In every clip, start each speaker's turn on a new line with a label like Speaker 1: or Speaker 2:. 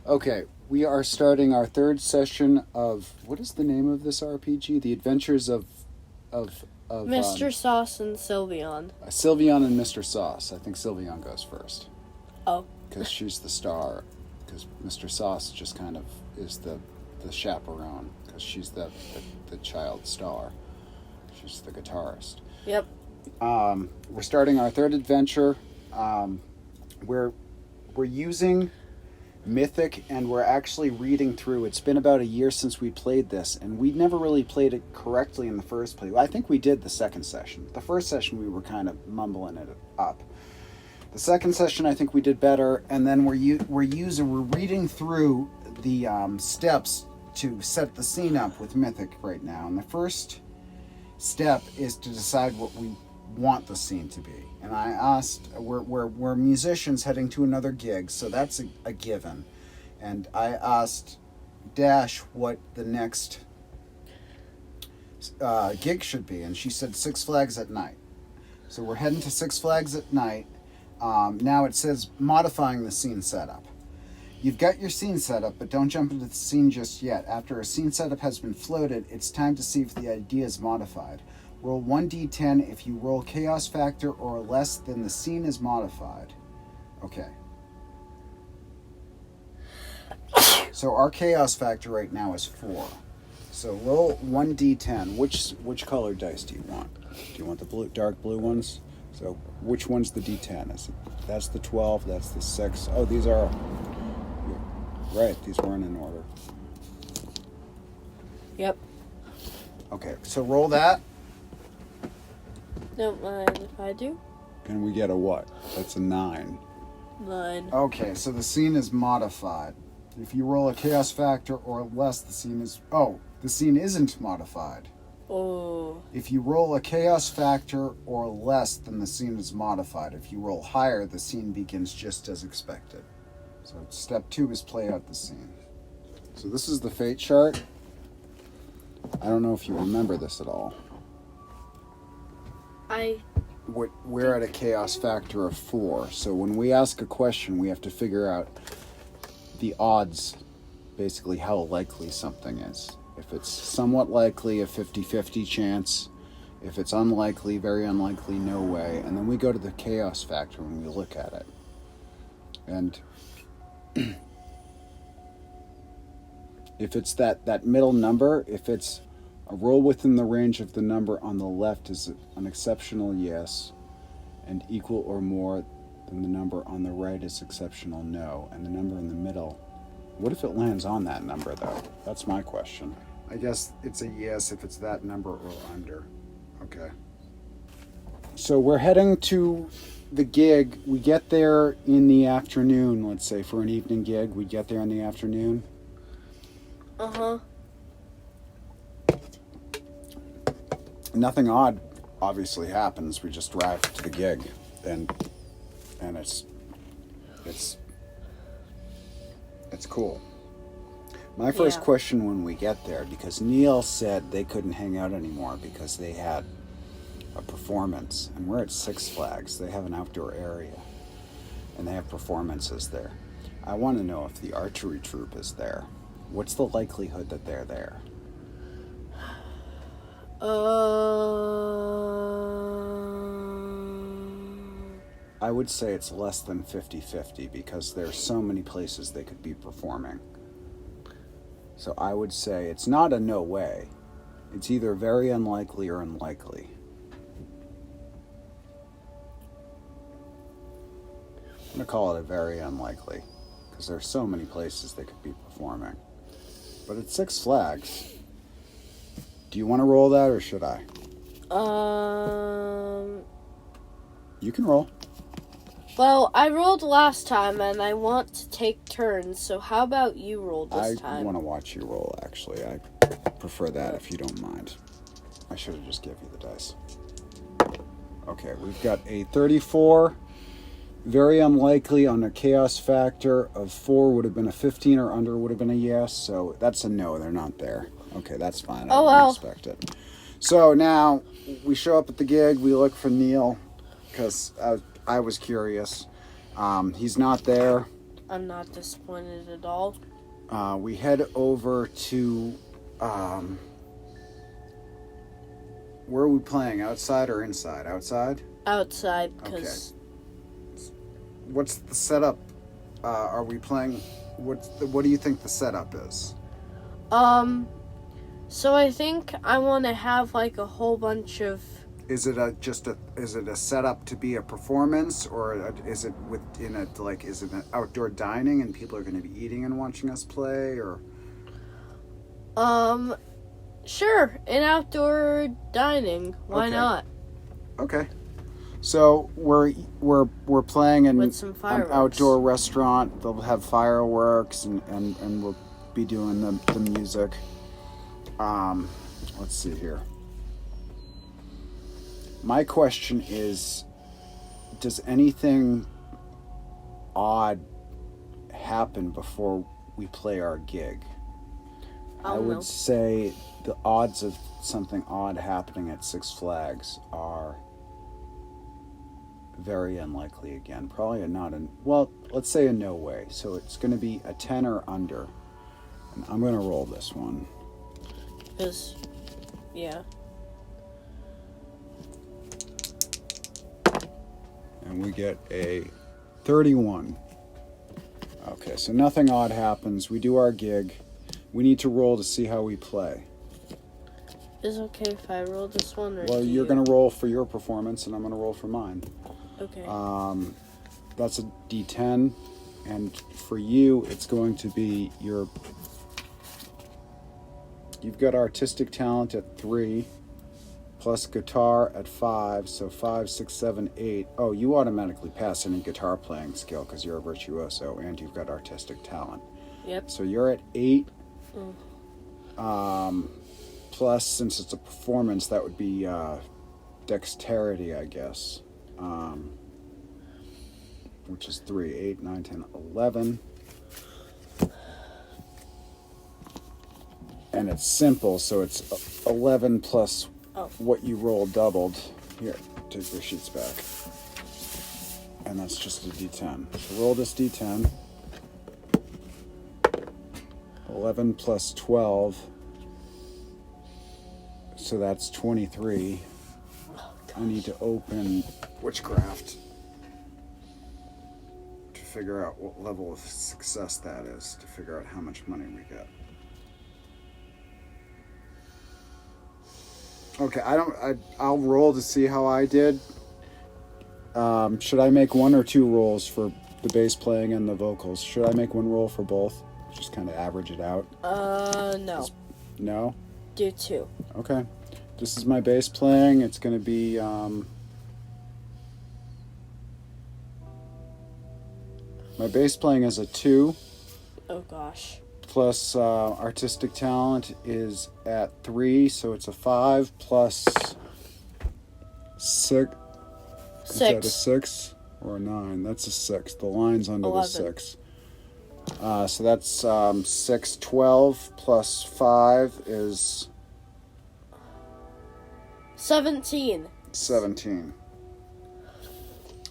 Speaker 1: Okay, we are starting our third session of what is the name of this RPG? The Adventures of
Speaker 2: Mr. Sauce and Sylvion.
Speaker 1: Sylvion and Mr. Sauce. I think Sylvion goes first.
Speaker 2: Oh.
Speaker 1: Because she's the star. Because Mr. Sauce just kind of is the chaperone. Because she's the child star. She's the guitarist.
Speaker 2: Yep.
Speaker 1: We're starting our third adventure. We're using Mythic, and we're actually reading through. It's been about a year since we played this, and we never really played it correctly in the first play. I think we did the second session. The first session we were kind of mumbling it up. The second session I think we did better, and then we're reading through the steps to set the scene up with Mythic right now. And the first step is to decide what we want the scene to be. And I asked, we're musicians heading to another gig, so that's a given. And I asked Dash what the next gig should be, and she said Six Flags at night. So we're heading to Six Flags at night. Now it says modifying the scene setup. You've got your scene setup, but don't jump into the scene just yet. After a scene setup has been floated, it's time to see if the idea is modified. Roll 1d10 if you roll chaos factor or less, then the scene is modified. Okay. So our chaos factor right now is 4. So roll 1d10. Which colored dice do you want? Do you want the dark blue ones? So which one's the d10? That's the 12, that's the 6. Oh, these are... Right, these weren't in order.
Speaker 2: Yep.
Speaker 1: Okay, so roll that.
Speaker 2: Don't mind if I do.
Speaker 1: And we get a what? That's a 9.
Speaker 2: 9.
Speaker 1: Okay, so the scene is modified. If you roll a chaos factor or less, the scene is... Oh, the scene isn't modified.
Speaker 2: Oh.
Speaker 1: If you roll a chaos factor or less, then the scene is modified. If you roll higher, the scene begins just as expected. So step 2 is play out the scene. So this is the fate chart. I don't know if you remember this at all. We're at a chaos factor of 4. So when we ask a question, we have to figure out the odds, basically how likely something is. If it's somewhat likely, a 50-50 chance. If it's unlikely, very unlikely, no way. And then we go to the chaos factor when we look at it. And if it's that middle number, if it's a roll within the range of the number on the left is an exceptional yes, and equal or more than the number on the right is exceptional no, and the number in the middle, what if it lands on that number though? That's my question. I guess it's a yes if it's that number or under. Okay. So we're heading to the gig. We get there in the afternoon, let's say for an evening gig, we get there in the afternoon.
Speaker 2: Uh-huh.
Speaker 1: Nothing odd obviously happens. We just drive to the gig, and it's cool. My first question when we get there, because Neil said they couldn't hang out anymore because they had a performance, and we're at Six Flags. They have an outdoor area, and they have performances there. I want to know if the archery troupe is there. What's the likelihood that they're there? I would say it's less than 50-50 because there's so many places they could be performing. So I would say it's not a no way. It's either very unlikely or unlikely. I'm going to call it a very unlikely because there's so many places they could be performing. But it's Six Flags. Do you want to roll that or should I? You can roll.
Speaker 2: Well, I rolled last time and I want to take turns, so how about you roll this time?
Speaker 1: I want to watch you roll, actually. I prefer that if you don't mind. I should have just given you the dice. Okay, we've got a 34. Very unlikely on a chaos factor of 4 would have been a 15 or under would have been a yes, so that's a no, they're not there. Okay, that's fine. I didn't expect it. So now we show up at the gig, we look for Neil because I was curious. He's not there.
Speaker 2: I'm not disappointed at all.
Speaker 1: We head over to, where are we playing? Outside or inside? Outside?
Speaker 2: Outside, because...
Speaker 1: What's the setup? Are we playing? What do you think the setup is?
Speaker 2: So I think I want to have like a whole bunch of...
Speaker 1: Is it a setup to be a performance, or is it is it an outdoor dining and people are going to be eating and watching us play, or?
Speaker 2: Sure, an outdoor dining. Why not?
Speaker 1: Okay. So we're playing in
Speaker 2: With some
Speaker 1: an
Speaker 2: fireworks.
Speaker 1: outdoor restaurant. They'll have fireworks and we'll be doing the music. Let's see here. My question is, does anything odd happen before we play our gig? I would say the odds of something odd happening at Six Flags are very unlikely again. Probably let's say a no way. So it's going to be a 10 or under. And I'm going to roll this one.
Speaker 2: Yeah.
Speaker 1: And we get a 31. Okay, so nothing odd happens. We do our gig. We need to roll to see how we play.
Speaker 2: Is it okay if I roll this one?
Speaker 1: Well, you're going to roll for your performance, and I'm going to roll for mine.
Speaker 2: Okay.
Speaker 1: That's a D10, and for you, it's going to be you've got artistic talent at 3, plus guitar at 5, so 5, 6, 7, 8. Oh, you automatically pass any guitar playing skill because you're a virtuoso, and you've got artistic talent.
Speaker 2: Yep.
Speaker 1: So you're at 8. Plus, since it's a performance, that would be dexterity, I guess. Which is 3, 8, 9, 10, 11. And it's simple, so it's 11 plus what you roll doubled. Here, take your sheets back. And that's just a D10. So roll this D10. 11 plus 12. So that's 23. I need to open Witchcraft to figure out what level of success that is, to figure out how much money we get. Okay, I'll roll to see how I did. Should I make 1 or 2 rolls for the bass playing and the vocals? Should I make 1 roll for both? Just kind of average it out?
Speaker 2: No.
Speaker 1: No?
Speaker 2: Do 2.
Speaker 1: Okay. This is my bass playing. It's going to be... my bass playing is a 2.
Speaker 2: Oh, gosh.
Speaker 1: Plus artistic talent is at 3, so it's a 5. Plus 6. Is that a 6 or a 9? That's a 6. The line's under
Speaker 2: 11.
Speaker 1: the 6. So that's 6, 12 plus 5 is
Speaker 2: 17.
Speaker 1: 17.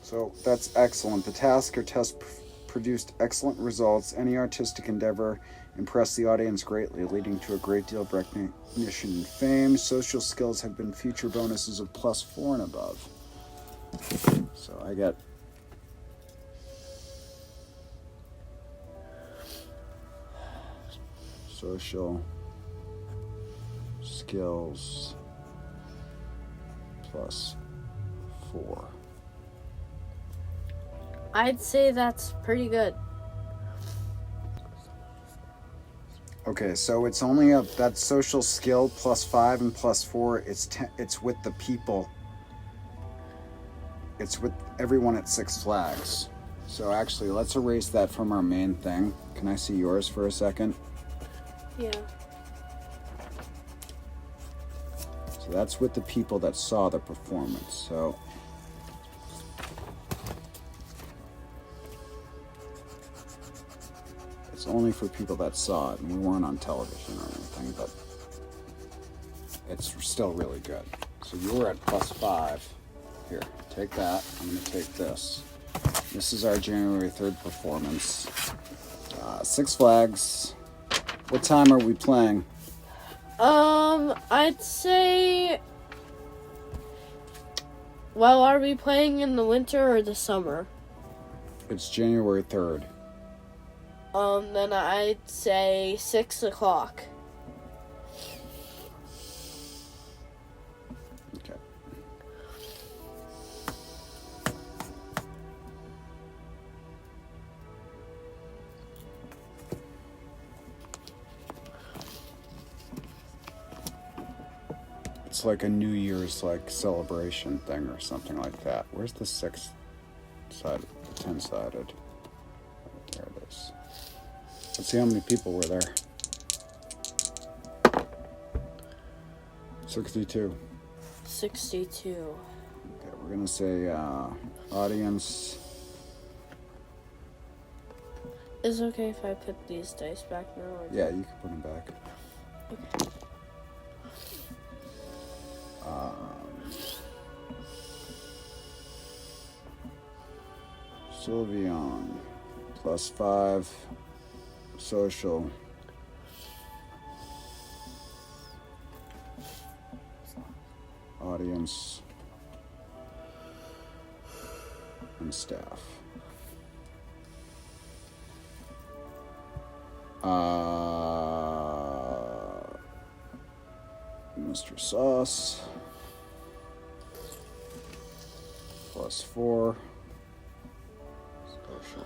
Speaker 1: So that's excellent. The task or test produced excellent results. Any artistic endeavor impressed the audience greatly, leading to a great deal of recognition and fame. Social skills have been feature bonuses of +4 and above. So I get social skills +4.
Speaker 2: I'd say that's pretty good.
Speaker 1: Okay, so it's only that's social skill +5 and +4. It's with the people. It's with everyone at Six Flags. So actually, let's erase that from our main thing. Can I see yours for a second?
Speaker 2: Yeah.
Speaker 1: So that's with the people that saw the performance. So it's only for people that saw it, and we weren't on television or anything, but it's still really good. So you were at +5. Here, take that. I'm going to take this. This is our January 3rd performance. Six Flags. What time are we playing?
Speaker 2: I'd say. Well, are we playing in the winter or the summer?
Speaker 1: It's January 3rd.
Speaker 2: Then I'd say 6 o'clock.
Speaker 1: Okay. It's like a New Year's celebration thing or something like that. Where's the 6-sided, 10-sided? There it is. Let's see how many people were there. 62.
Speaker 2: 62.
Speaker 1: Okay, we're gonna say audience.
Speaker 2: Is it okay if I put these dice back now? Or
Speaker 1: Yeah, you can put them back.
Speaker 2: Okay.
Speaker 1: Sylvion +5 social. Audience and staff. Mr. Sauce +4 social.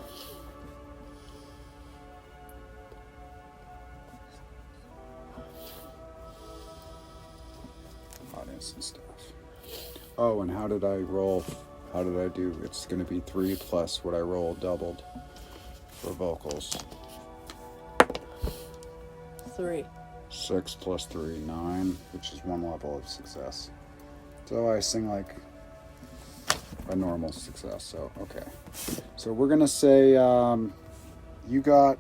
Speaker 1: Audience and staff. Oh, and how did I roll? How did I do? It's going to be 3 plus what I rolled doubled for vocals.
Speaker 2: 3.
Speaker 1: 6 plus 3, 9, which is 1 level of success. So I sing like a normal success, so okay. So we're going to say you got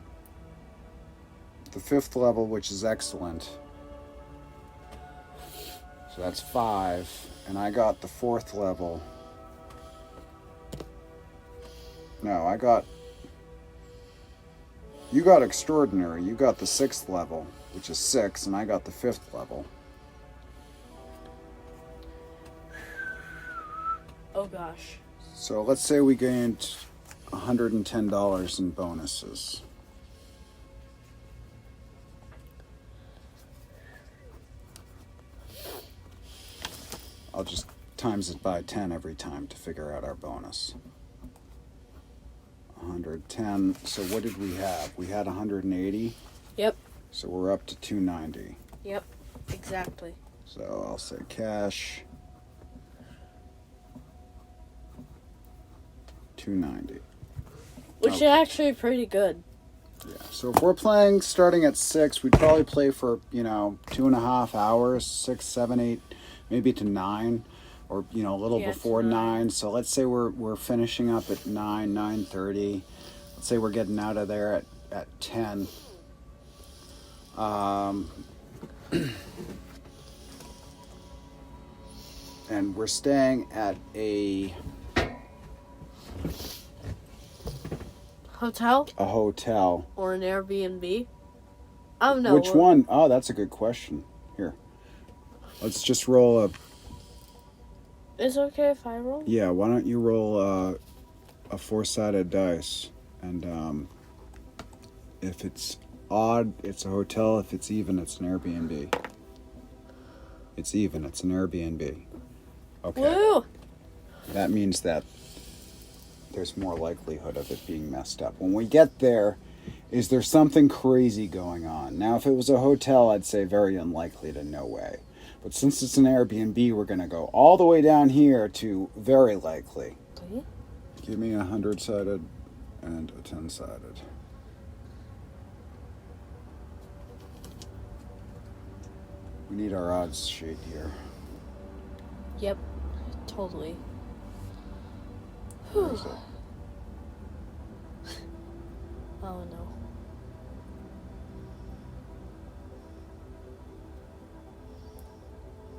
Speaker 1: the 5th level, which is excellent. So that's 5, and I got the 4th level. No, you got extraordinary. You got the 6th level, which is 6, and I got the 5th level.
Speaker 2: Oh gosh.
Speaker 1: So let's say we gained $110 in bonuses. I'll just times it by 10 every time to figure out our bonus. 110. So what did we have? We had 180.
Speaker 2: Yep.
Speaker 1: So we're up to 290.
Speaker 2: Yep. Exactly.
Speaker 1: So I'll say cash. 290.
Speaker 2: Which is actually pretty good.
Speaker 1: Yeah. So if we're playing starting at 6, we'd probably play for 2.5 hours, 6, 7, 8, maybe to 9, or a little before 9. So let's say we're finishing up at 9, 9:30. Let's say we're getting out of there at 10. And we're staying at a
Speaker 2: Hotel?
Speaker 1: A hotel.
Speaker 2: Or an Airbnb? I don't know.
Speaker 1: Which one? Oh, that's a good question. Here. Let's just roll a...
Speaker 2: Is it okay if I roll?
Speaker 1: Yeah, why don't you roll a 4-sided dice? And if it's odd, it's a hotel. If it's even, it's an Airbnb. It's even. It's an Airbnb. Okay.
Speaker 2: Woo!
Speaker 1: That means that there's more likelihood of it being messed up. When we get there, is there something crazy going on? Now, if it was a hotel, I'd say very unlikely to no way. But since it's an Airbnb, we're going to go all the way down here to very likely.
Speaker 2: Okay.
Speaker 1: Give me a 100-sided and a 10-sided. We need our odds sheet here.
Speaker 2: Yep. Totally.
Speaker 1: Where is it?
Speaker 2: Oh no.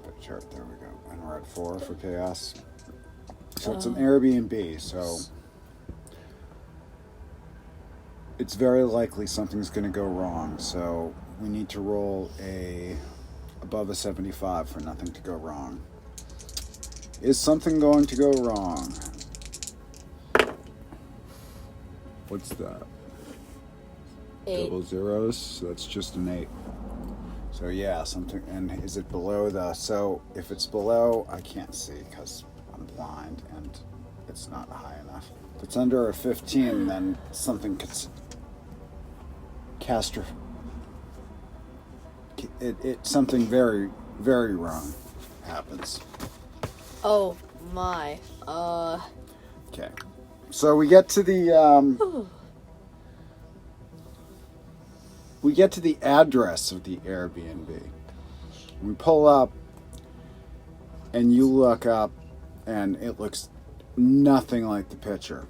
Speaker 1: Put chart, there we go. And we're at 4 for chaos. So it's an Airbnb, so it's very likely something's going to go wrong. So we need to roll above a 75 for nothing to go wrong. Is something going to go wrong? What's that?
Speaker 2: 8.
Speaker 1: Double zeros. So that's just an 8. So yeah, something. And is it below the? So if it's below, I can't see because I'm blind and it's not high enough. If it's under a 15, then something could something very, very wrong happens.
Speaker 2: Oh my.
Speaker 1: Okay. So we get to the address of the Airbnb. We pull up and you look up and it looks nothing like the picture.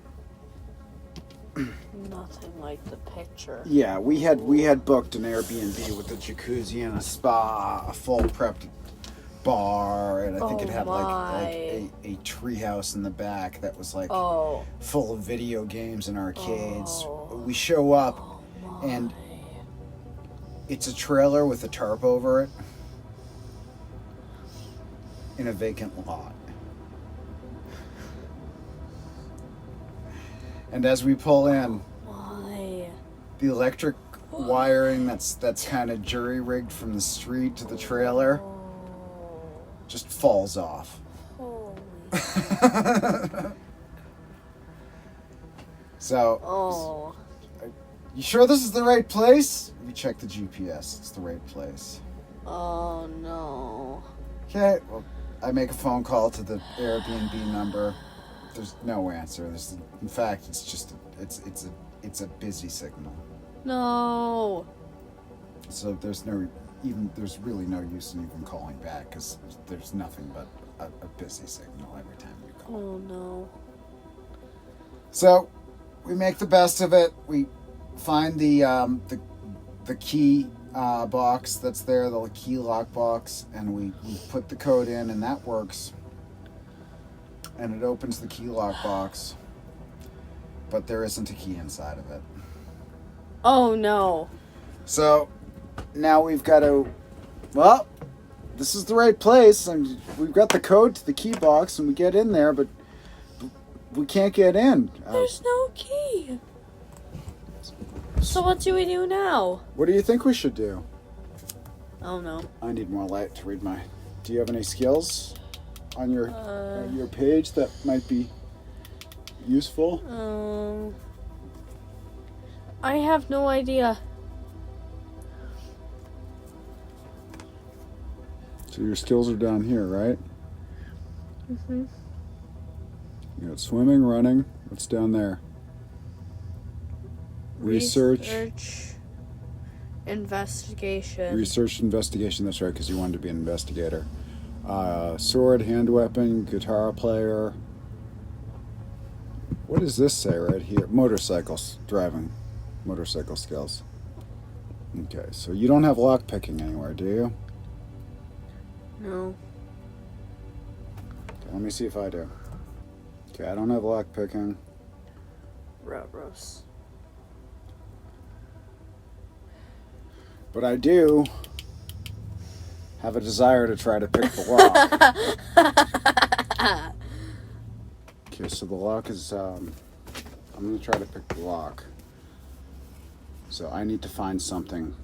Speaker 2: Nothing like the picture.
Speaker 1: Yeah, we had booked an Airbnb with a jacuzzi and a spa, a full prepped bar, and I think it had like a tree house in the back that was like full of video games and arcades. We show up and it's a trailer with a tarp over it in a vacant lot. And as we pull in, the electric wiring that's kind of jury-rigged from the street to the trailer just falls off. So, you sure this is the right place? We check the GPS. It's the right place.
Speaker 2: Oh no.
Speaker 1: Okay, well, I make a phone call to the Airbnb number. There's no answer. In fact, it's just it's a busy signal.
Speaker 2: No.
Speaker 1: So there's really no use in even calling back because there's nothing but a busy signal every time you call.
Speaker 2: Oh no.
Speaker 1: So we make the best of it. We find the key box that's there, the key lock box, and we put the code in, and that works. And it opens the key lock box, but there isn't a key inside of it.
Speaker 2: Oh no.
Speaker 1: So now we've got to, well, this is the right place, and we've got the code to the key box, and we get in there, but we can't get in.
Speaker 2: There's no key. So what do we do now?
Speaker 1: What do you think we should do?
Speaker 2: I don't know.
Speaker 1: I need more light to read my. Do you have any skills on your page that might be useful?
Speaker 2: I have no idea.
Speaker 1: So your skills are down here, right?
Speaker 2: Mhm.
Speaker 1: You got swimming, running. What's down there? Research,
Speaker 2: investigation.
Speaker 1: Research, investigation. That's right, because you wanted to be an investigator. Sword, hand weapon, guitar player. What does this say right here? Motorcycles, driving, motorcycle skills. Okay, so you don't have lock picking anywhere, do you?
Speaker 2: No.
Speaker 1: Okay, let me see if I do. Okay, I don't have lock picking.
Speaker 2: Ruh-rohs.
Speaker 1: But I do have a desire to try to pick the lock. Okay, so the lock is, I'm going to try to pick the lock. So I need to find something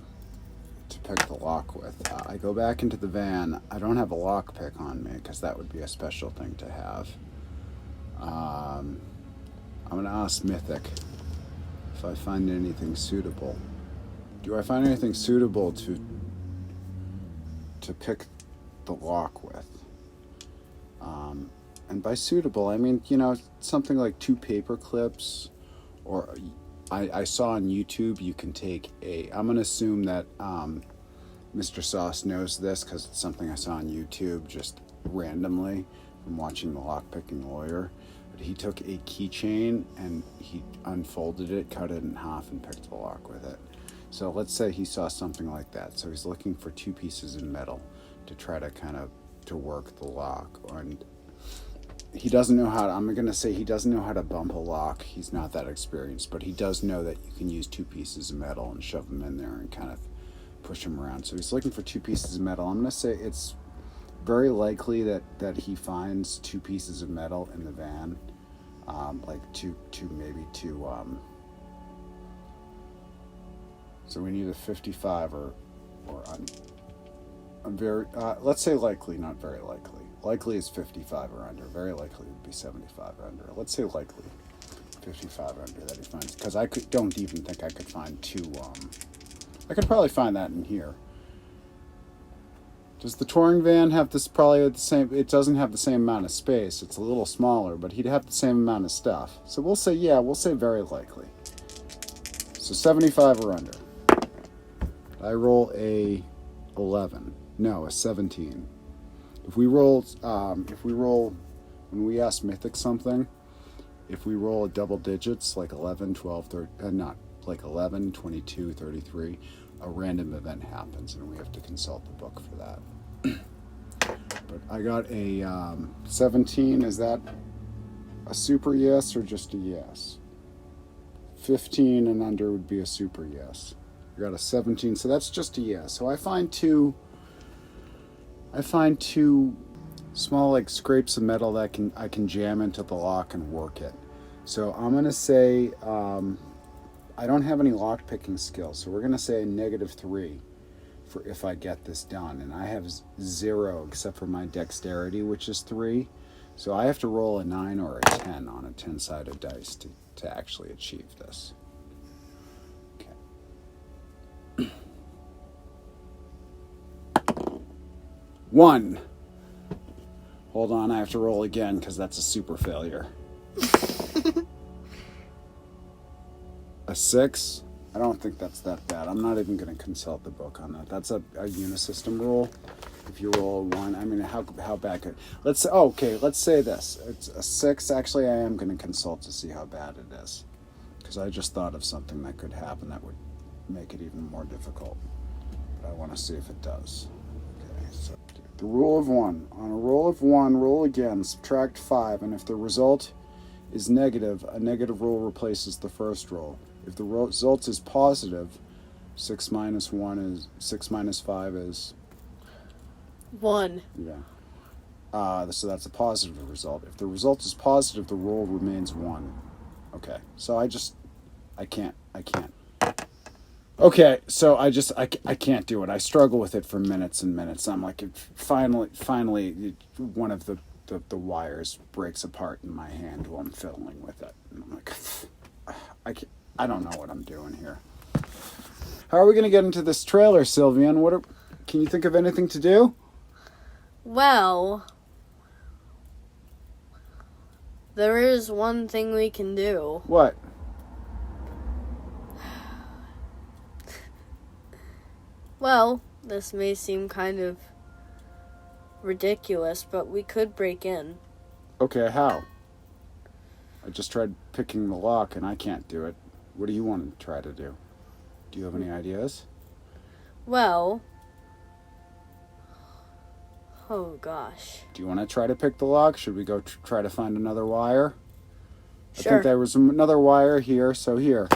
Speaker 1: to pick the lock with. I go back into the van. I don't have a lock pick on me because that would be a special thing to have. I'm going to ask Mythic if I find anything suitable. Do I find anything suitable to pick the lock with? And by suitable, I mean, something like 2 paper clips, or I saw on YouTube you can take I'm going to assume that Mr. Sauce knows this because it's something I saw on YouTube just randomly from watching the lockpicking lawyer. But he took a keychain and he unfolded it, cut it in half, and picked the lock with it. So let's say he saw something like that. So he's looking for 2 pieces of metal to try to to work the lock. And he doesn't know how to, I'm going to say he doesn't know how to bump a lock. He's not that experienced, but he does know that you can use 2 pieces of metal and shove them in there and kind of push him around. So he's looking for 2 pieces of metal. I'm going to say it's very likely that he finds 2 pieces of metal in the van, like two maybe two. So we need a 55 or I'm very let's say likely, not very likely. Likely is 55 or under. Very likely would be 75 or under. Let's say likely 55 or under that he finds, because don't even think I could find 2. I could probably find that in here. Does the touring van have this probably the same? It doesn't have the same amount of space. It's a little smaller, but he'd have the same amount of stuff. So we'll say very likely. So 75 or under. I roll a 11. No, a 17. If we roll, when we ask Mythic something, if we roll a double digits, like 11, 12, 13, not like 11, 22, 33, a random event happens, and we have to consult the book for that. But I got a 17. Is that a super yes or just a yes? 15 and under would be a super yes. I got a 17, so that's just a yes. So I find two small like scrapes of metal that I can jam into the lock and work it. So I'm gonna say I don't have any lock picking skills, so we're gonna say a -3 for if I get this done, and I have 0 except for my dexterity, which is 3. So I have to roll a 9 or a 10 on a 10-sided dice to actually achieve this. Okay. 1. Hold on, I have to roll again because that's a super failure. A 6. I don't think that's that bad. I'm not even going to consult the book on that. That's a unisystem rule. If you roll a 1, I mean, how bad could... Let's say this. It's a 6. Actually, I am going to consult to see how bad it is, because I just thought of something that could happen that would make it even more difficult. But I want to see if it does. Okay, so the rule of 1. On a roll of 1, roll again, subtract 5, and if the result is negative, a negative roll replaces the first roll. If the result is positive, 6 minus 5 is
Speaker 2: 1.
Speaker 1: Yeah. So that's a positive result. If the result is positive, the roll remains 1. Okay. So I can't. Okay. So I can't do it. I struggle with it for minutes and minutes. I'm like, finally, one of the wires breaks apart in my hand while I'm fiddling with it. And I'm like, I don't know what I'm doing here. How are we going to get into this trailer, Sylvion? Can you think of anything to do?
Speaker 2: Well, there is one thing we can do.
Speaker 1: What?
Speaker 2: Well, this may seem kind of ridiculous, but we could break in.
Speaker 1: Okay, how? I just tried picking the lock and I can't do it. What do you want to try to do? Do you have any ideas?
Speaker 2: Well, oh gosh.
Speaker 1: Do you want to try to pick the lock? Should we go try to find another wire?
Speaker 2: Sure.
Speaker 1: I think there was another wire here, so here.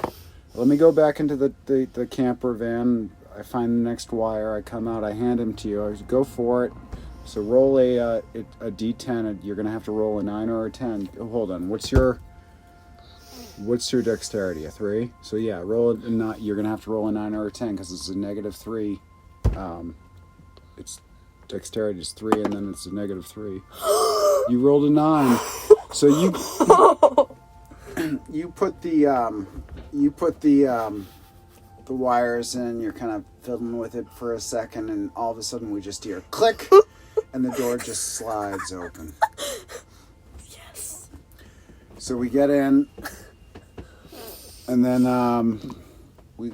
Speaker 1: Let me go back into the camper van. I find the next wire. I come out. I hand him to you. I go for it. So roll a d10. You're going to have to roll a 9 or a 10. Oh, hold on. What's your dexterity? A 3? So yeah, roll a 9. You're going to have to roll a 9 or a 10 because it's a -3. It's dexterity is 3 and then it's a -3. You rolled a 9. So you put the wires in. You're kind of fiddling with it for a second, and all of a sudden we just hear click, and the door just slides open.
Speaker 2: Yes.
Speaker 1: So we get in, and then we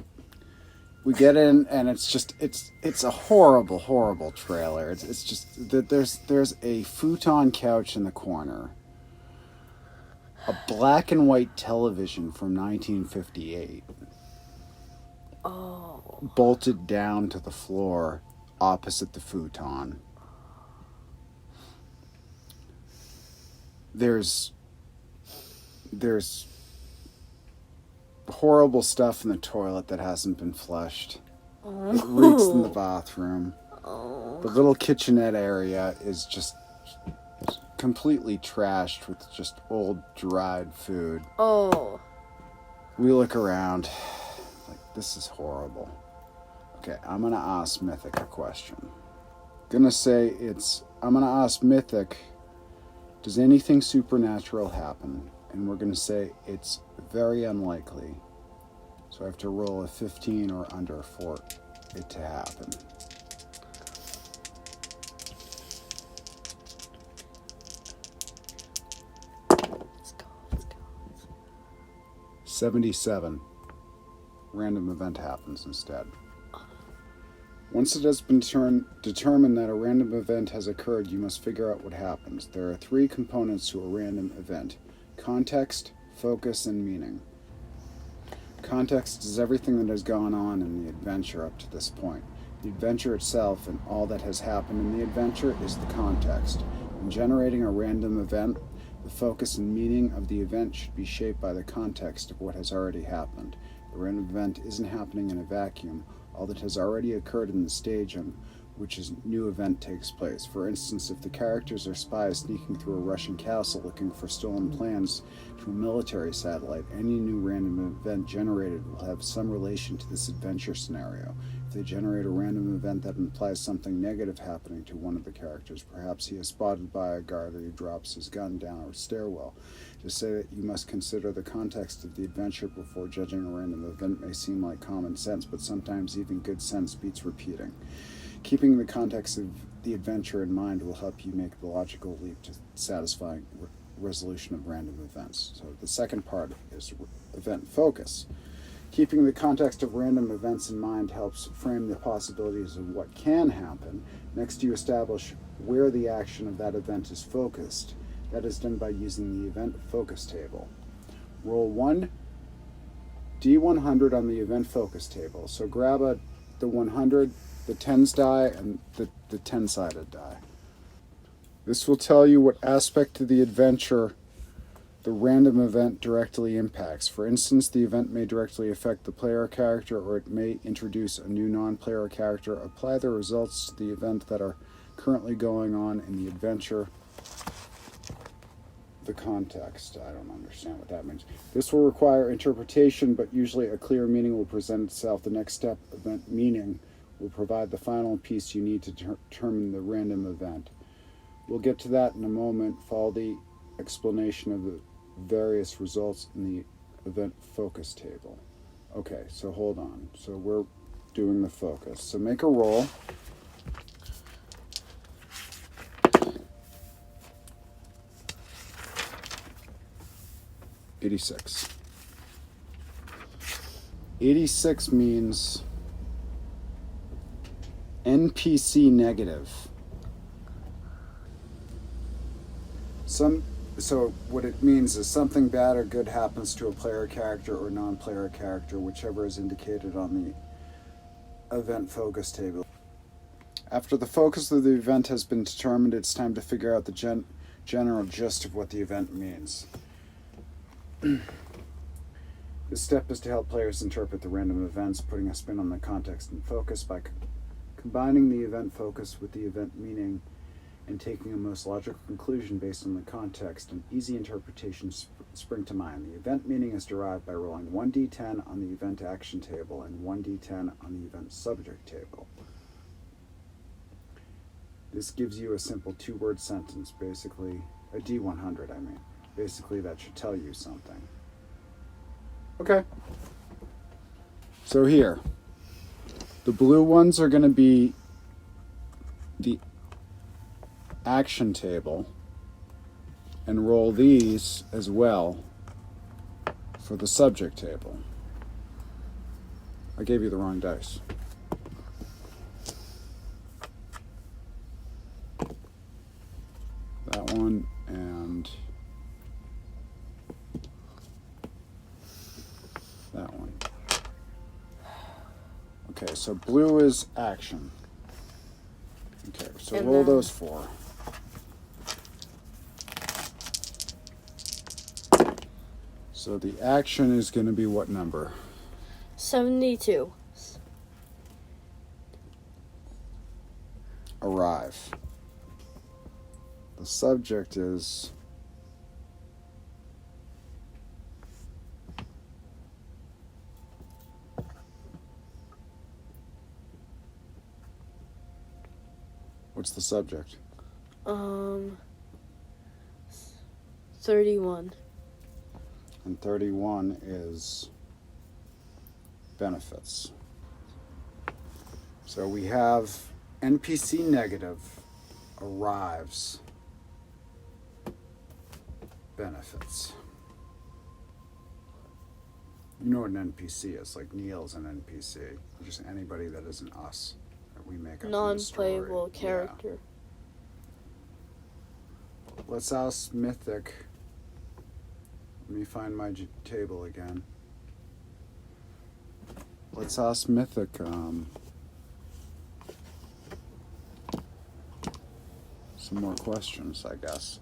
Speaker 1: get in, and it's a horrible trailer. It's just that there's a futon couch in the corner, a black and white television from 1958.
Speaker 2: Oh.
Speaker 1: Bolted down to the floor opposite the futon. there's horrible stuff in the toilet that hasn't been flushed. It reeks in the bathroom. The little kitchenette area is just completely trashed with just old dried food.
Speaker 2: Oh.
Speaker 1: We look around like, this is horrible. Okay, I'm gonna ask Mythic a question. I'm gonna ask Mythic, does anything supernatural happen? And we're gonna say it's very unlikely. So I have to roll a 15 or under for it to happen.
Speaker 2: Let's go.
Speaker 1: 77. Random event happens instead. Once it has been determined that a random event has occurred, you must figure out what happens. There are 3 components to a random event: context, focus, and meaning. Context is everything that has gone on in the adventure up to this point. The adventure itself and all that has happened in the adventure is the context. In generating a random event, the focus and meaning of the event should be shaped by the context of what has already happened. A random event isn't happening in a vacuum. All that has already occurred in the stage on which a new event takes place. For instance, if the characters are spies sneaking through a Russian castle looking for stolen plans to a military satellite, any new random event generated will have some relation to this adventure scenario. If they generate a random event that implies something negative happening to one of the characters, perhaps he is spotted by a guard or he drops his gun down a stairwell. To say that you must consider the context of the adventure before judging a random event may seem like common sense, but sometimes even good sense beats repeating. Keeping the context of the adventure in mind will help you make the logical leap to satisfying resolution of random events. So the second part is event focus. Keeping the context of random events in mind helps frame the possibilities of what can happen. Next, you establish where the action of that event is focused. That is done by using the event focus table. Roll 1 D100 on the event focus table. So grab the 100, the tens die, and the 10-sided die. This will tell you what aspect of the adventure the random event directly impacts. For instance, the event may directly affect the player character, or it may introduce a new non-player character. Apply the results to the event that are currently going on in the adventure. The context. I don't understand what that means. This will require interpretation, but usually a clear meaning will present itself. The next step, event meaning, will provide the final piece you need to determine the random event. We'll get to that in a moment. Follow the explanation of the various results in the event focus table. Okay, so hold on. So we're doing the focus. So make a roll. $86. 86 means NPC negative. So what it means is something bad or good happens to a player character or non-player character, whichever is indicated on the event focus table. After the focus of the event has been determined, it's time to figure out the general gist of what the event means. This step is to help players interpret the random events, putting a spin on the context and focus by combining the event focus with the event meaning and taking a most logical conclusion based on the context. An easy interpretation spring to mind. The event meaning is derived by rolling 1d10 on the event action table and 1d10 on the event subject table. This gives you a simple 2-word sentence, basically, a D100, I mean. Basically, that should tell you something. Okay. So here, the blue ones are going to be the action table, and roll these as well for the subject table. I gave you the wrong dice. That one and that one. Okay, so blue is action. Okay, so
Speaker 2: And
Speaker 1: roll
Speaker 2: then
Speaker 1: those 4. So the action is going to be what number?
Speaker 2: 72.
Speaker 1: Arrive. The subject is what's the subject?
Speaker 2: 31.
Speaker 1: And 31 is benefits. So we have NPC negative arrives benefits. You know what an NPC is? Like Neil's an NPC. Just anybody that isn't us that we make up.
Speaker 2: Non-playable character.
Speaker 1: Yeah. Let's ask Mythic. Let me find my table again. Let's ask Mythic. Some more questions, I guess.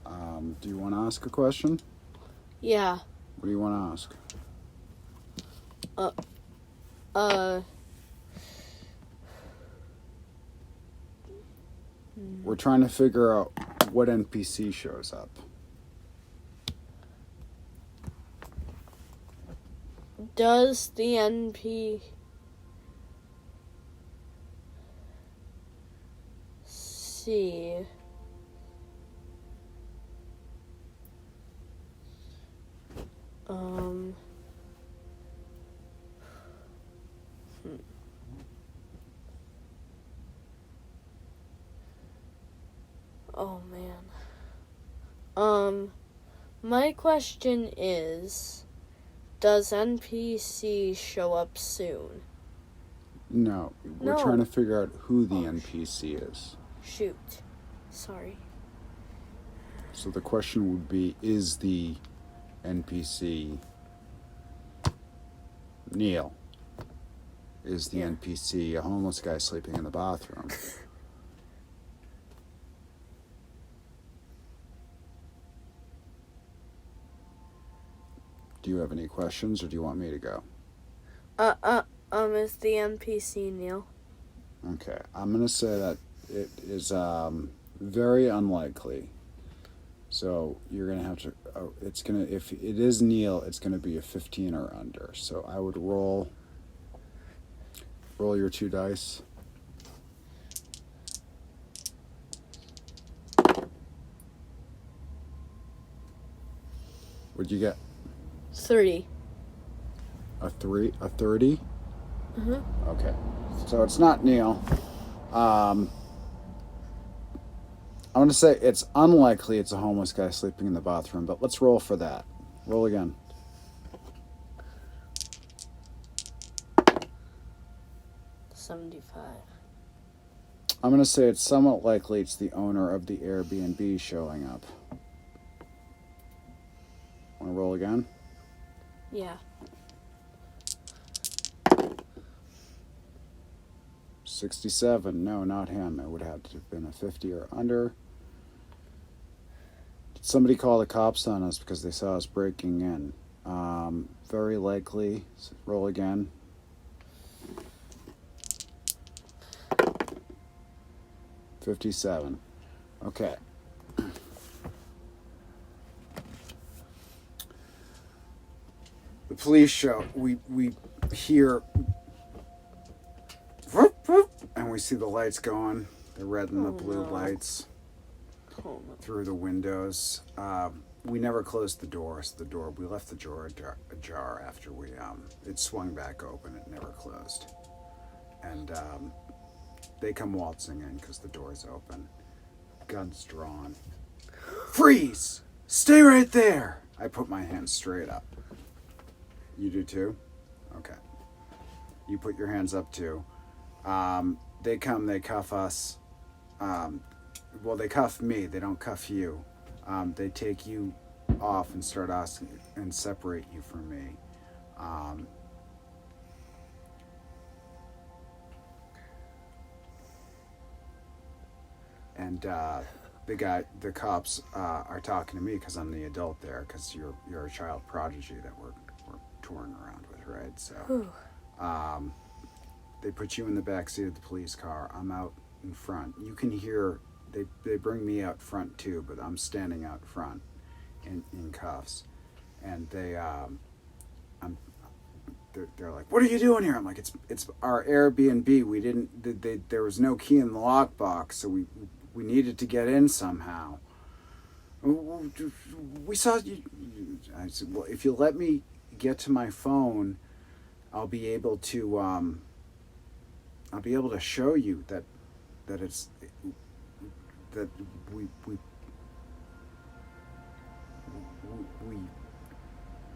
Speaker 1: Do you want to ask a question?
Speaker 2: Yeah.
Speaker 1: What do you want to ask? We're trying to figure out what NPC shows up.
Speaker 2: Does the NPC Oh man. My question is, does NPC show up soon?
Speaker 1: No, we're trying to figure out who the NPC is.
Speaker 2: Shoot. Sorry.
Speaker 1: So the question would be, is the NPC Neil? Is the NPC a homeless guy sleeping in the bathroom? Do you have any questions, or do you want me to go?
Speaker 2: Is the NPC Neil?
Speaker 1: Okay, I'm gonna say that it is very unlikely. So you're gonna have to. It's gonna. If it is Neil, it's gonna be a 15 or under. So I would roll your 2 dice. What'd you get?
Speaker 2: 30.
Speaker 1: A 3? A 30?
Speaker 2: Mm-hmm.
Speaker 1: Okay. So it's not Neil. I'm going to say it's unlikely it's a homeless guy sleeping in the bathroom, but let's roll for that. Roll again.
Speaker 2: 75.
Speaker 1: I'm going to say it's somewhat likely it's the owner of the Airbnb showing up. Want to roll again?
Speaker 2: Yeah.
Speaker 1: 67. No, not him. It would have to have been a 50 or under. Did somebody call the cops on us because they saw us breaking in? Very likely. So roll again. 57. Okay. The police show. We hear, and we see the lights going, the red and the blue lights through the windows. We never closed the door. So we left the door ajar after it swung back open. It never closed, and they come waltzing in because the door's open, guns drawn. Freeze! Stay right there! I put my hands straight up. You do too? Okay. You put your hands up too. They come, they cuff us. Well, they cuff me, they don't cuff you. They take you off and start asking and separate you from me. And the cops are talking to me because I'm the adult there, because you're a child prodigy that we're touring around with, right? So, they put you in the back seat of the police car. I'm out in front. You can hear they bring me out front too, but I'm standing out front in cuffs, and they're like, "What are you doing here?" I'm like, "It's our Airbnb. We didn't. There was no key in the lockbox, so we needed to get in somehow. We saw you." I said, "Well, if you let me get to my phone, I'll be able to show you that it's that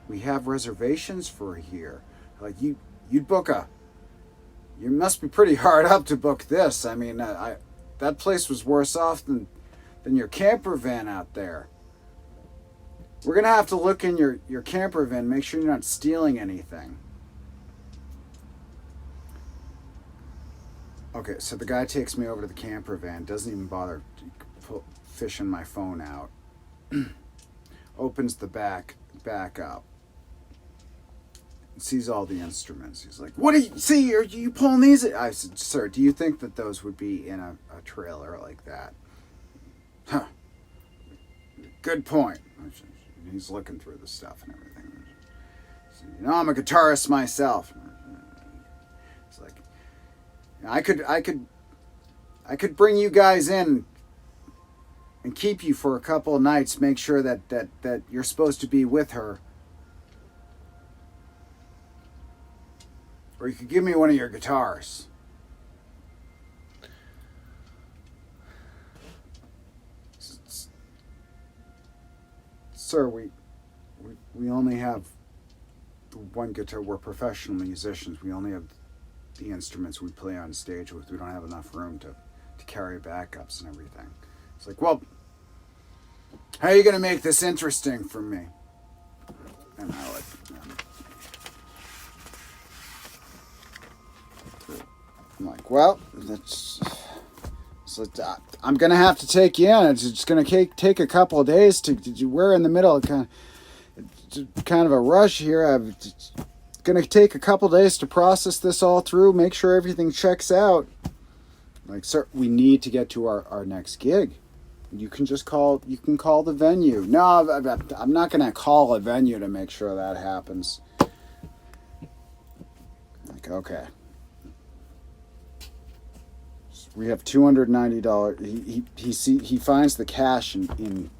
Speaker 1: we have reservations for here. Like you'd book you must be pretty hard up to book this. I mean, that place was worse off than your camper van out there. We're gonna have to look in your camper van, make sure you're not stealing anything." Okay, so the guy takes me over to the camper van, doesn't even bother fishing my phone out, opens the back up, sees all the instruments. He's like, "What do you see? Are you pulling these?" I said, "Sir, do you think that those would be in a trailer like that?" "Huh. Good point." He's looking through the stuff and everything. So, "I'm a guitarist myself." It's like, I could bring you guys in and keep you for a couple of nights, make sure that you're supposed to be with her. Or you could give me one of your guitars. Sir, we only have one guitar. We're professional musicians. We only have the instruments we play on stage with. We don't have enough room to carry backups and everything. It's like, "Well, how are you going to make this interesting for me?" And I'm like, "Well, I'm going to have to take you in. It's just going to take a couple of days we're in the middle of kind of a rush here. It's going to take a couple of days to process this all through, make sure everything checks out." Like, "Sir, we need to get to our next gig. You can call the venue." "No, I'm not going to call a venue to make sure that happens." Like, okay. We have $290. He finds the cash in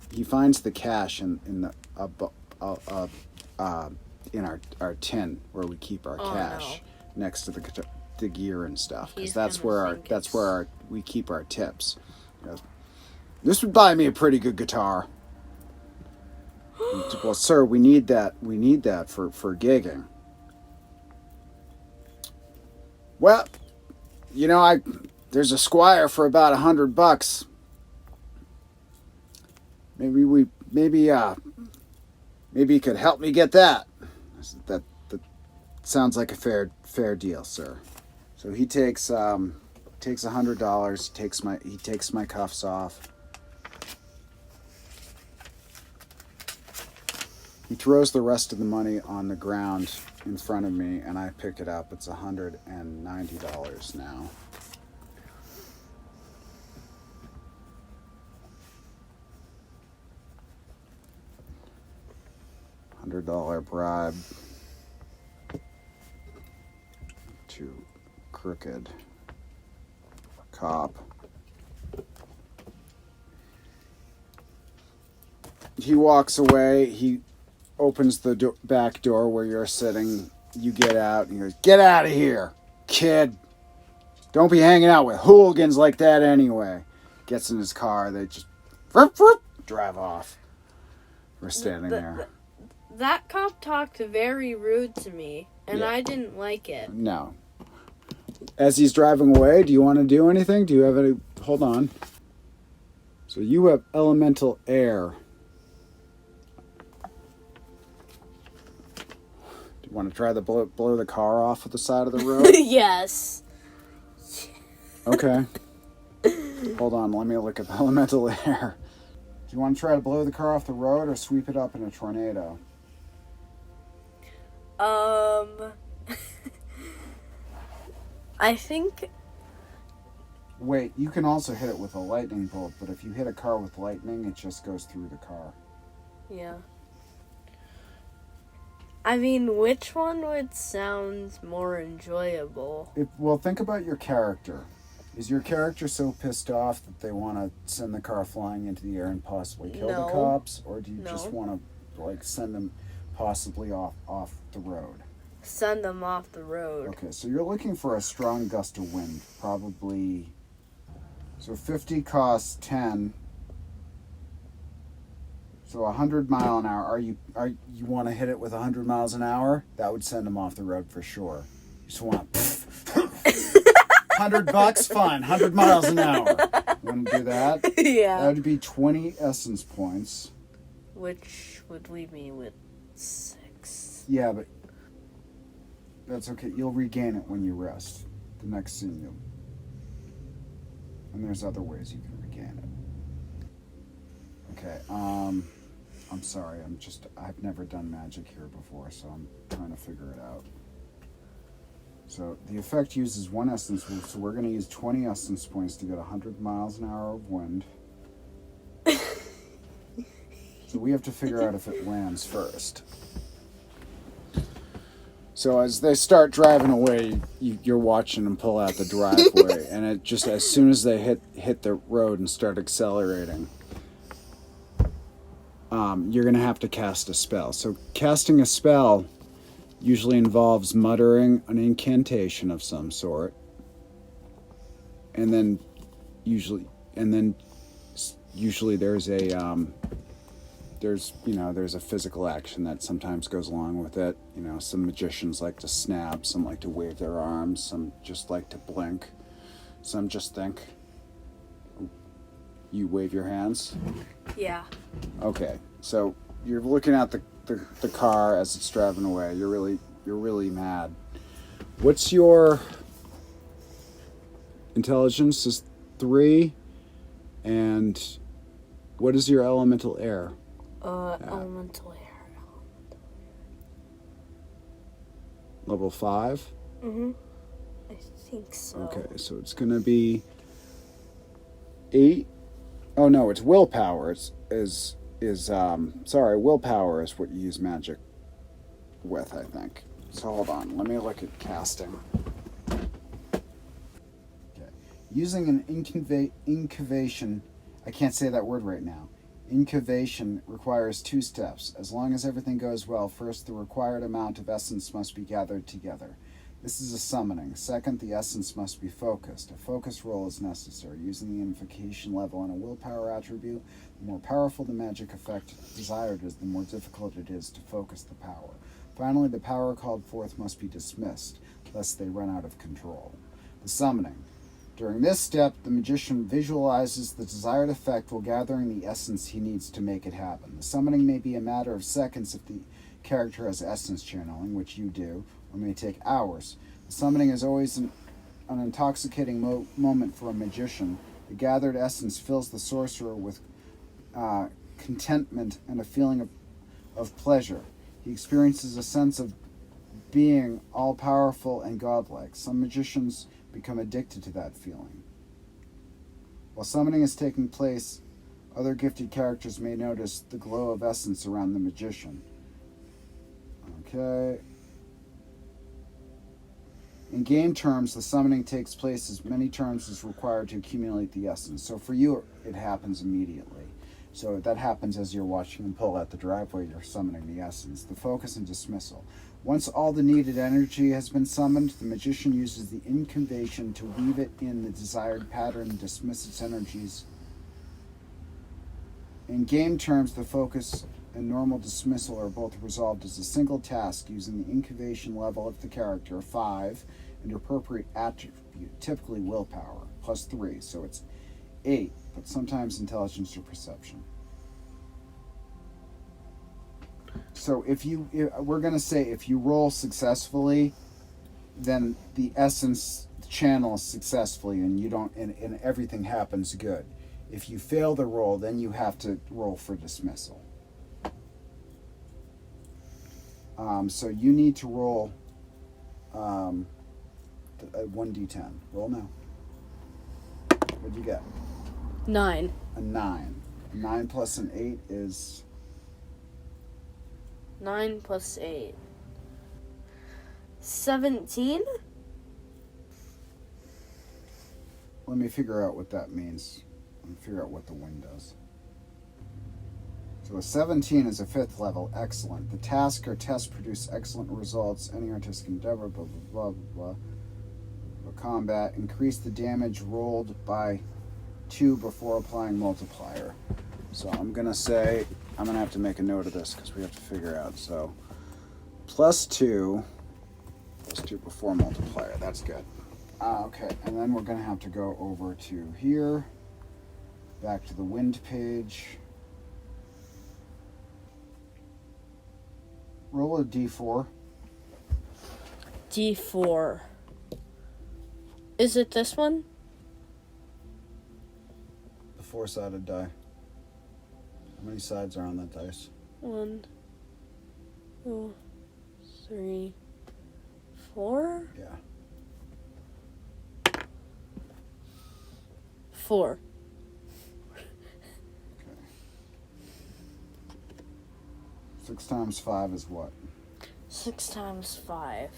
Speaker 1: our tin where we keep our cash, next to the gear and stuff, because that's where we keep our tips. He goes, "This would buy me a pretty good guitar." "Well, sir, we need that for gigging." "Well, there's a Squire for about $100. Maybe you could help me get that." I said, that sounds like a fair deal, sir. So he takes $100. He takes my cuffs off. He throws the rest of the money on the ground in front of me, and I pick it up. It's $190 now. $100 bribe to crooked cop. He walks away. He opens the back door where you're sitting. You get out and he goes, "Get out of here, kid. Don't be hanging out with hooligans like that anyway." Gets in his car. They just drive off. We're standing there.
Speaker 2: That cop talked very rude to me, and I didn't like it.
Speaker 1: No. As he's driving away, do you want to do anything? Do you have any... Hold on. So you have elemental air. Do you want to try to blow the car off at the side of the road?
Speaker 2: Yes.
Speaker 1: Okay. Hold on, let me look at elemental air. Do you want to try to blow the car off the road or sweep it up in a tornado?
Speaker 2: I think...
Speaker 1: Wait, you can also hit it with a lightning bolt, but if you hit a car with lightning, it just goes through the car.
Speaker 2: Yeah. I mean, which one would sound more enjoyable?
Speaker 1: Well, think about your character. Is your character so pissed off that they want to send the car flying into the air and possibly kill the cops? Or do you just want to, like, send them possibly off the road?
Speaker 2: Send them off the road.
Speaker 1: Okay, so you're looking for a strong gust of wind, probably... So 50 costs 10. So 100 mile an hour. You want to hit it with 100 miles an hour? That would send them off the road for sure. You just want $100, fine. 100 miles an hour. You want to do that?
Speaker 2: Yeah.
Speaker 1: That would be 20 essence points.
Speaker 2: Which would leave me with 6.
Speaker 1: Yeah, but that's okay. You'll regain it when you rest. The next scene, you'll. And there's other ways you can regain it. Okay, I'm sorry, I've never done magic here before, so I'm trying to figure it out. So the effect uses 1 essence, so we're going to use 20 essence points to get 100 miles an hour of wind. So we have to figure out if it lands first. So as they start driving away, you're watching them pull out the driveway, and it just as soon as they hit the road and start accelerating, you're gonna have to cast a spell. So casting a spell usually involves muttering an incantation of some sort, and then usually there's a physical action that sometimes goes along with it. You know, some magicians like to snap, some like to wave their arms, some just like to blink, some just think. You wave your hands?
Speaker 2: Yeah.
Speaker 1: Okay, so you're looking at the car as it's driving away. You're really mad. What's your intelligence? Is 3, and what is your elemental air?
Speaker 2: Elemental air.
Speaker 1: Level 5?
Speaker 2: Mm-hmm. I think so.
Speaker 1: Okay, so it's gonna be 8. Oh no, it's willpower. Willpower is what you use magic with, I think. So hold on, let me look at casting. Okay. Using an incubation, I can't say that word right now. Incubation requires 2 steps. As long as everything goes well, first the required amount of essence must be gathered together. This is a summoning. Second, the essence must be focused. A focus roll is necessary. Using the invocation level and a willpower attribute, the more powerful the magic effect desired is, the more difficult it is to focus the power. Finally, the power called forth must be dismissed, lest they run out of control. The summoning. During this step, the magician visualizes the desired effect while gathering the essence he needs to make it happen. The summoning may be a matter of seconds if the character has essence channeling, which you do, or may take hours. The summoning is always an intoxicating moment for a magician. The gathered essence fills the sorcerer with contentment and a feeling of pleasure. He experiences a sense of being all-powerful and godlike. Some magicians become addicted to that feeling. While summoning is taking place, other gifted characters may notice the glow of essence around the magician. Okay. In game terms, the summoning takes place as many turns as required to accumulate the essence. So for you, it happens immediately. So that happens as you're watching them pull out the driveway, you're summoning the essence. The focus and dismissal. Once all the needed energy has been summoned, the magician uses the incubation to weave it in the desired pattern and dismiss its energies. In game terms, the focus and normal dismissal are both resolved as a single task using the incubation level of the character, 5, and appropriate attribute, typically willpower, plus 3, so it's 8, but sometimes intelligence or perception. So we're going to say if you roll successfully, then the essence channels successfully and you don't, and everything happens good. If you fail the roll, then you have to roll for dismissal. So you need to roll 1d10. Roll now. What'd you get?
Speaker 2: 9.
Speaker 1: A 9. 9 plus an 8 is...
Speaker 2: 9 plus 8. 17?
Speaker 1: Let me figure out what that means. Let me figure out what the wind does. So a 17 is a 5th level. Excellent. The task or test produce excellent results. Any artistic endeavor, blah, blah, blah, blah, blah. Combat. Increase the damage rolled by 2 before applying multiplier. So I'm going to say, I'm going to have to make a note of this because we have to figure out. So plus 2 before multiplier. That's good. Okay, and then we're going to have to go over to here. Back to the wind page. Roll a d4.
Speaker 2: D4. Is it this one?
Speaker 1: The 4-sided die. How many sides are on that dice?
Speaker 2: 1, 2, 3, 4?
Speaker 1: Yeah.
Speaker 2: 4.
Speaker 1: Okay. 6 times 5 is what?
Speaker 2: 6 times 5.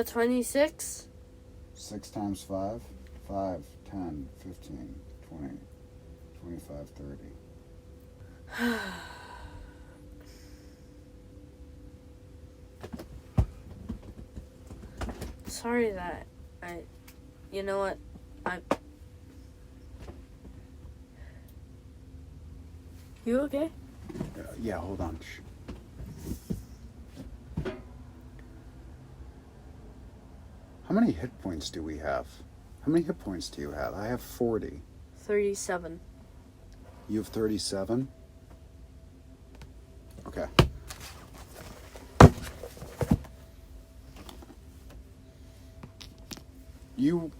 Speaker 2: 26.
Speaker 1: 6 times 5? 5, 10, 15, 20, 25, 30.
Speaker 2: Sorry that you know what? You okay?
Speaker 1: Yeah, hold on. How many hit points do we have? How many hit points do you have? I have 40.
Speaker 2: 37.
Speaker 1: You have 37? Okay. You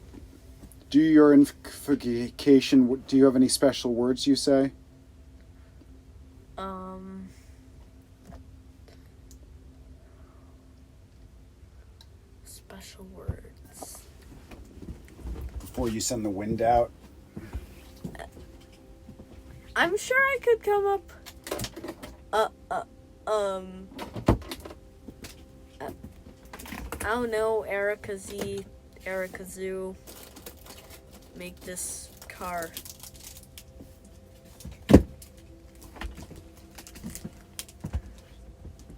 Speaker 1: do your invocation. Do you have any special words you say?
Speaker 2: Special words.
Speaker 1: Before you send the wind out?
Speaker 2: I'm sure I could come up. I don't know, Erica Zoo, make this car.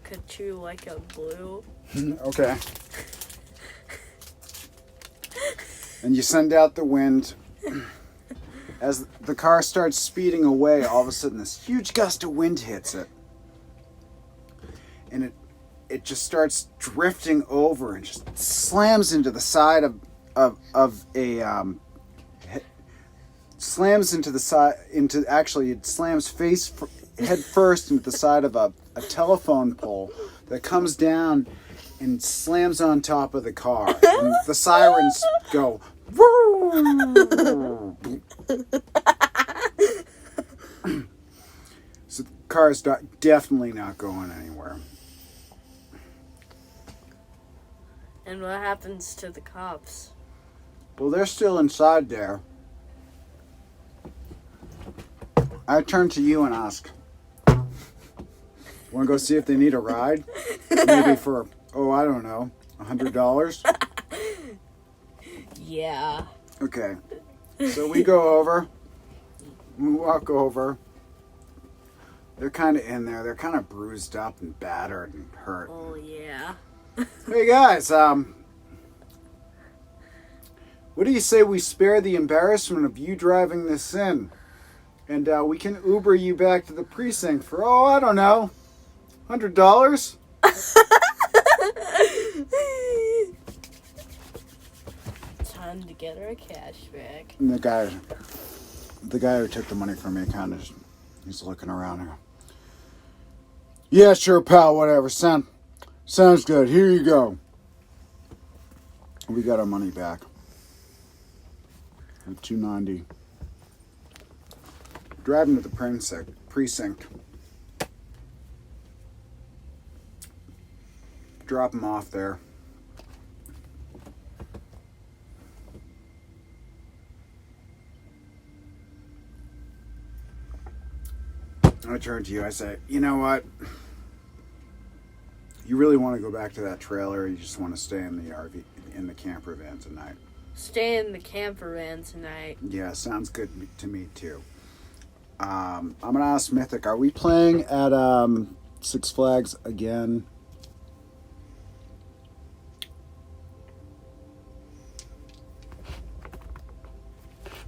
Speaker 2: Could chew like a blue.
Speaker 1: Okay. And you send out the wind. As the car starts speeding away, all of a sudden this huge gust of wind hits it. And it just starts drifting over and just slams into the side it slams head first into the side of a telephone pole that comes down and slams on top of the car. And the sirens go, woo! So the car is definitely not going anywhere.
Speaker 2: And what happens to the cops?
Speaker 1: Well, they're still inside there. I turn to you and ask, want to go see if they need a ride? Maybe for, I don't know, $100?
Speaker 2: Yeah.
Speaker 1: Okay. So we go over. We walk over. They're kind of in there. They're kind of bruised up and battered and hurt.
Speaker 2: Oh, yeah.
Speaker 1: Hey, guys. What do you say we spare the embarrassment of you driving this in? And we can Uber you back to the precinct for, I don't know, $100?
Speaker 2: Time to get our cash back.
Speaker 1: And the guy who took the money from me kind of, he's looking around here. Yeah, sure, pal, whatever. Sounds Sounds good. Here you go. We got our money back. At $2.90. Driving to the precinct. Drop them off there. I turn to you. I say, you know what? You really want to go back to that trailer, or you just want to stay in the RV, in the camper van tonight?
Speaker 2: Stay in the camper van tonight.
Speaker 1: Yeah, sounds good to me too. I'm gonna ask Mythic, are we playing at Six Flags again?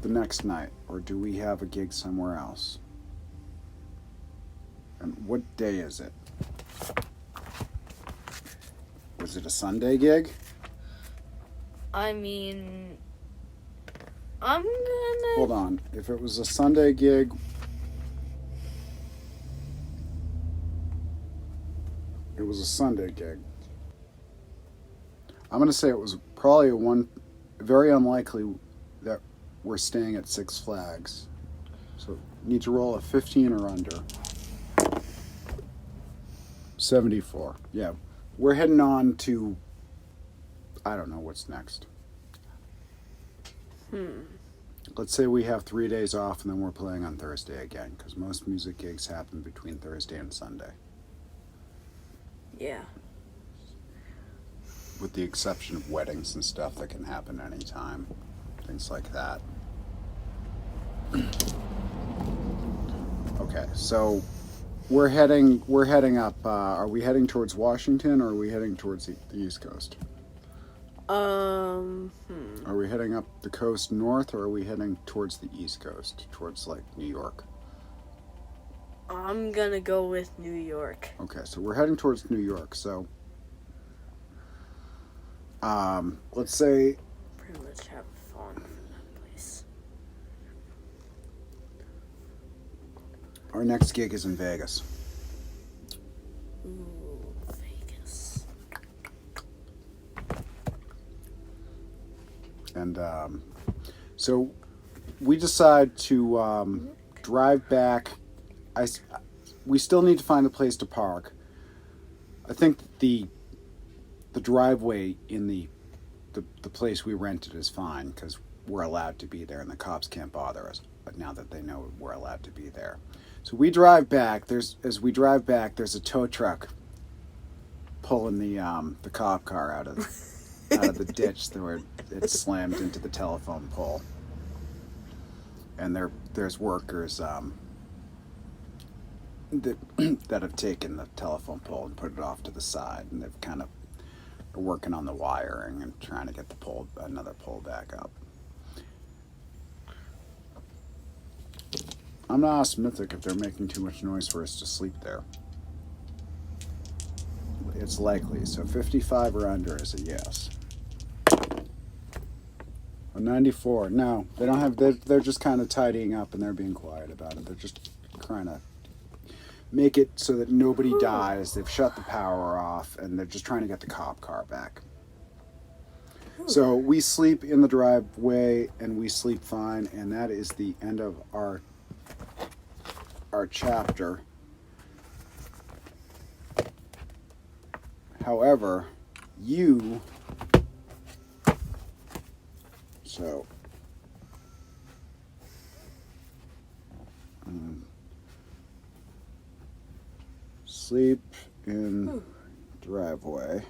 Speaker 1: The next night, or do we have a gig somewhere else? And what day is it? Was it a Sunday gig?
Speaker 2: I mean, I'm gonna...
Speaker 1: Hold on. If it was a Sunday gig... It was a Sunday gig. I'm going to say it was probably very unlikely that we're staying at Six Flags. So need to roll a 15 or under. 74. Yeah. We're heading on to... I don't know what's next. Let's say we have 3 days off and then we're playing on Thursday again, because most music gigs happen between Thursday and Sunday.
Speaker 2: Yeah.
Speaker 1: With the exception of weddings and stuff that can happen anytime. Things like that. Okay, so we're heading up. Are we heading towards Washington, or are we heading towards the East Coast? Are we heading up the coast north, or are we heading towards the East Coast, towards like New York?
Speaker 2: I'm gonna go with New York.
Speaker 1: Okay, so we're heading towards New York. So, let's say
Speaker 2: Pretty much have fun in that place.
Speaker 1: our next gig is in Vegas.
Speaker 2: Ooh, Vegas.
Speaker 1: And so we decide to drive back. We still need to find a place to park. I think the driveway in the place we rented is fine, because we're allowed to be there and the cops can't bother us. But now that they know we're allowed to be there, so we drive back. As we drive back, there's a tow truck pulling the cop car out of the ditch where it slammed into the telephone pole. And there's workers that have taken the telephone pole and put it off to the side, and they've kind of are working on the wiring and trying to get another pole back up. I'm gonna ask Mythic if they're making too much noise for us to sleep there. It's likely, so 55 or under is a yes. A 94. No, they don't have. They're just kind of tidying up and they're being quiet about it. They're just trying to make it so that nobody dies. They've shut the power off and they're just trying to get the cop car back. So we sleep in the driveway and we sleep fine, and that is the end of our chapter. However, sleep in driveway.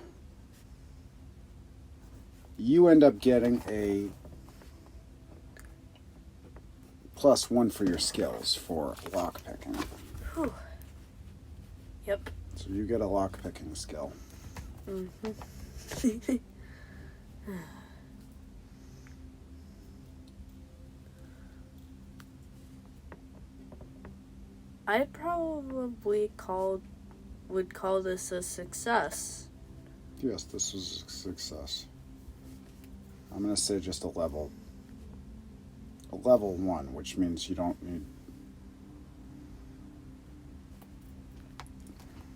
Speaker 1: You end up getting a +1 for your skills for lockpicking.
Speaker 2: Whew. Yep.
Speaker 1: So you get a lockpicking skill.
Speaker 2: Mm-hmm. I probably would call this a success.
Speaker 1: Yes, this was a success. I'm going to say just a level 1, which means you don't need...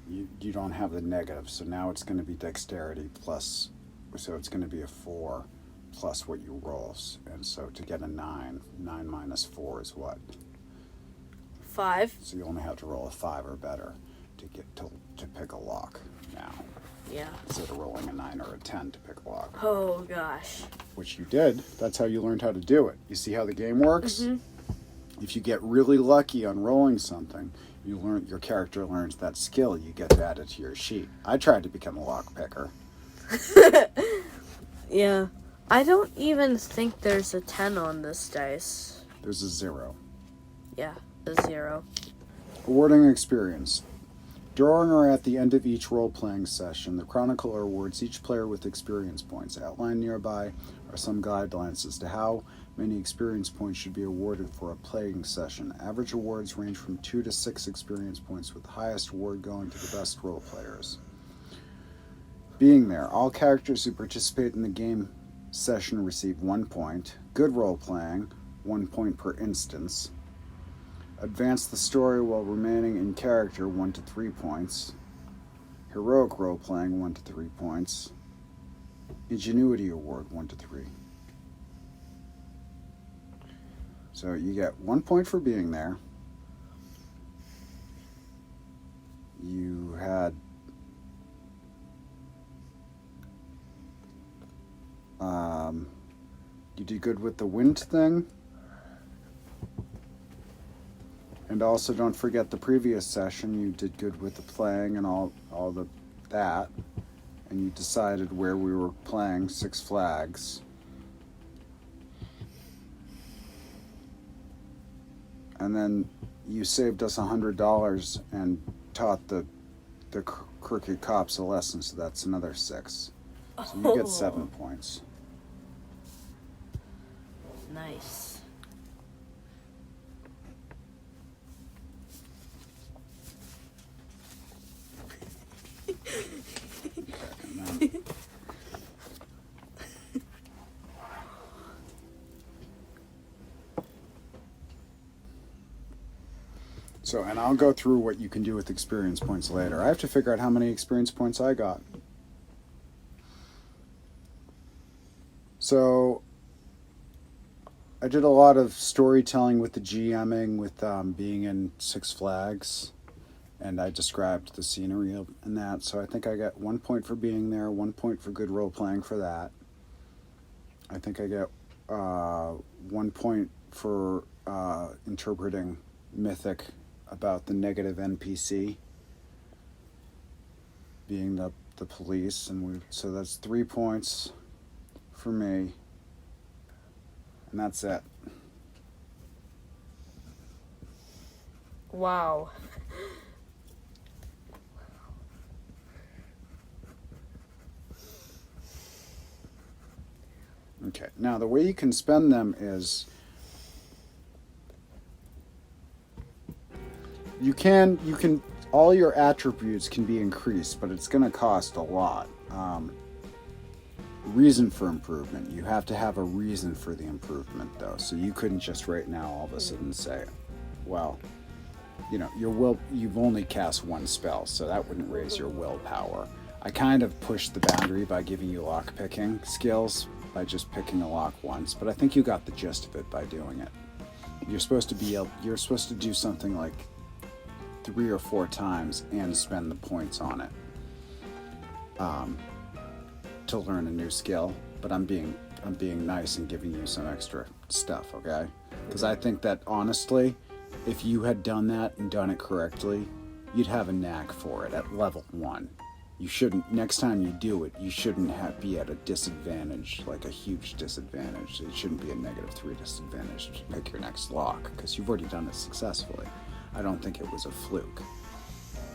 Speaker 1: you don't have the negative, so now it's going to be dexterity plus, so it's going to be a 4 plus what you roll. And so to get a 9 minus 4 is what?
Speaker 2: 5.
Speaker 1: So you only have to roll a 5 or better to get to pick a lock now.
Speaker 2: Yeah.
Speaker 1: Instead of rolling a 9 or a 10 to pick a lock.
Speaker 2: Oh, gosh.
Speaker 1: Which you did. That's how you learned how to do it. You see how the game works?
Speaker 2: Mm-hmm.
Speaker 1: If you get really lucky on rolling something, your character learns that skill. You get to add it to your sheet. I tried to become a lock picker.
Speaker 2: Yeah. I don't even think there's a 10 on this dice.
Speaker 1: There's a 0.
Speaker 2: Yeah, a 0.
Speaker 1: Awarding experience. During or at the end of each role-playing session, the chronicler awards each player with experience points. Outlined nearby are some guidelines as to how many experience points should be awarded for a playing session. Average awards range from 2 to 6 experience points, with the highest award going to the best role players. Being there, all characters who participate in the game session receive 1 point. Good role-playing, 1 point per instance. Advance the story while remaining in character, 1 to 3 points. Heroic role-playing, 1 to 3 points. Ingenuity award, 1 to 3. So you get 1 point for being there. You had you did good with the wind thing. And also don't forget the previous session, you did good with the playing and all that. And you decided where we were playing, Six Flags. And then you saved us $100 and taught the crooked cops a lesson, so that's another 6. So you get 7 points.
Speaker 2: Nice.
Speaker 1: So, and I'll go through what you can do with experience points later. I have to figure out how many experience points I got. So, I did a lot of storytelling with the GMing, with being in Six Flags, and I described the scenery and that. So I think I got 1 point for being there, 1 point for good role playing for that. I think I get 1 point for interpreting Mythic about the negative NPC being the police, and so that's 3 points for me, and that's it.
Speaker 2: Wow.
Speaker 1: Okay, now the way you can spend them is you can all your attributes can be increased, but it's going to cost a lot. Reason for improvement. You have to have a reason for the improvement, though. So you couldn't just right now all of a sudden say, well, you know, you've only cast 1 spell, so that wouldn't raise your willpower. I kind of pushed the boundary by giving you lock picking skills by just picking a lock once, but I think you got the gist of it by doing it. You're supposed to do something like 3 or 4 times and spend the points on it to learn a new skill. But I'm being nice and giving you some extra stuff, okay? Because I think that honestly, if you had done that and done it correctly, you'd have a knack for it at level 1. You shouldn't, next time you do it, you shouldn't be at a disadvantage, like a huge disadvantage. It shouldn't be a -3 disadvantage to pick your next lock, because you've already done it successfully. I don't think it was a fluke.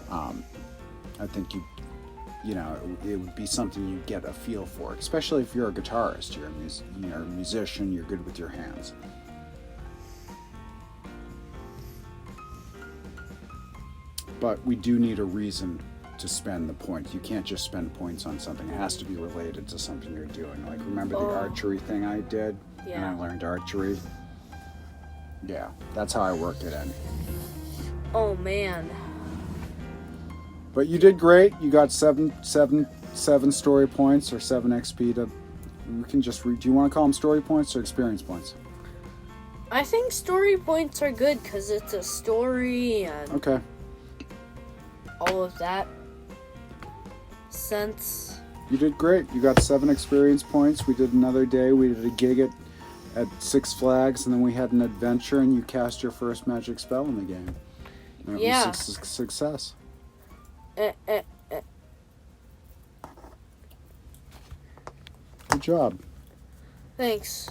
Speaker 1: I think you know, it would be something you get a feel for, especially if you're a guitarist, you're a musician, you're good with your hands. But we do need a reason to spend the points. You can't just spend points on something. It has to be related to something you're doing. Like, remember the archery thing I did?
Speaker 2: Yeah.
Speaker 1: And I learned archery? Yeah, that's how I work it in.
Speaker 2: Oh, man.
Speaker 1: But you did great. You got seven story points or 7 XP to. We can just read. Do you want to call them story points or experience points?
Speaker 2: I think story points are good because it's a story and
Speaker 1: Okay.
Speaker 2: all of that. Sense.
Speaker 1: You did great. You got 7 experience points. We did another day. We did a gig at Six Flags, and then we had an adventure, and you cast your first magic spell in the game. And it was a success. Good job.
Speaker 2: Thanks.